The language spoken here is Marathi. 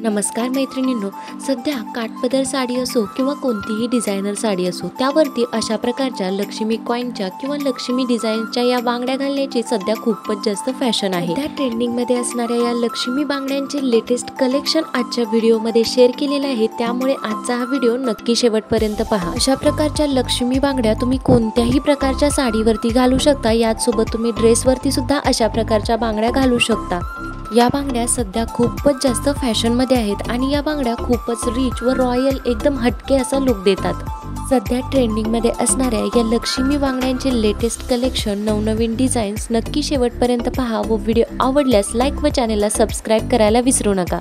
नमस्कार मैत्रिणींनो, सध्या काठपदर साडी असो किंवा कोणतीही डिझायनर साडी असो, त्यावरती अशा प्रकारच्या लक्ष्मी कॉईनच्या किंवा लक्ष्मी डिझाईनच्या या बांगड्या घालण्याची सध्या खूपच जास्त फॅशन आहे। त्या ट्रेंडिंगमध्ये असणाऱ्या या लक्ष्मी बांगड्यांचे लेटेस्ट कलेक्शन आजच्या व्हिडिओमध्ये शेअर केलेले आहे, त्यामुळे आजचा हा व्हिडिओ नक्की शेवटपर्यंत पहा। अशा प्रकारच्या लक्ष्मी बांगड्या तुम्ही कोणत्याही प्रकारच्या साडीवरती घालू शकता, याचसोबत तुम्ही ड्रेसवरती सुद्धा अशा प्रकारच्या बांगड्या घालू शकता। या बांगड्या सध्या खूपच जास्त फॅशनमध्ये आहेत आणि या बांगड्या खूपच रिच व रॉयल एकदम हटके असा लुक देतात। सध्या ट्रेंडिंगमध्ये असणाऱ्या या लक्ष्मी बांगड्यांचे लेटेस्ट कलेक्शन, नवनवीन डिझाईन्स नक्की शेवटपर्यंत पहा व व्हिडिओ आवडल्यास लाईक व चॅनेलला सबस्क्राईब करायला विसरू नका।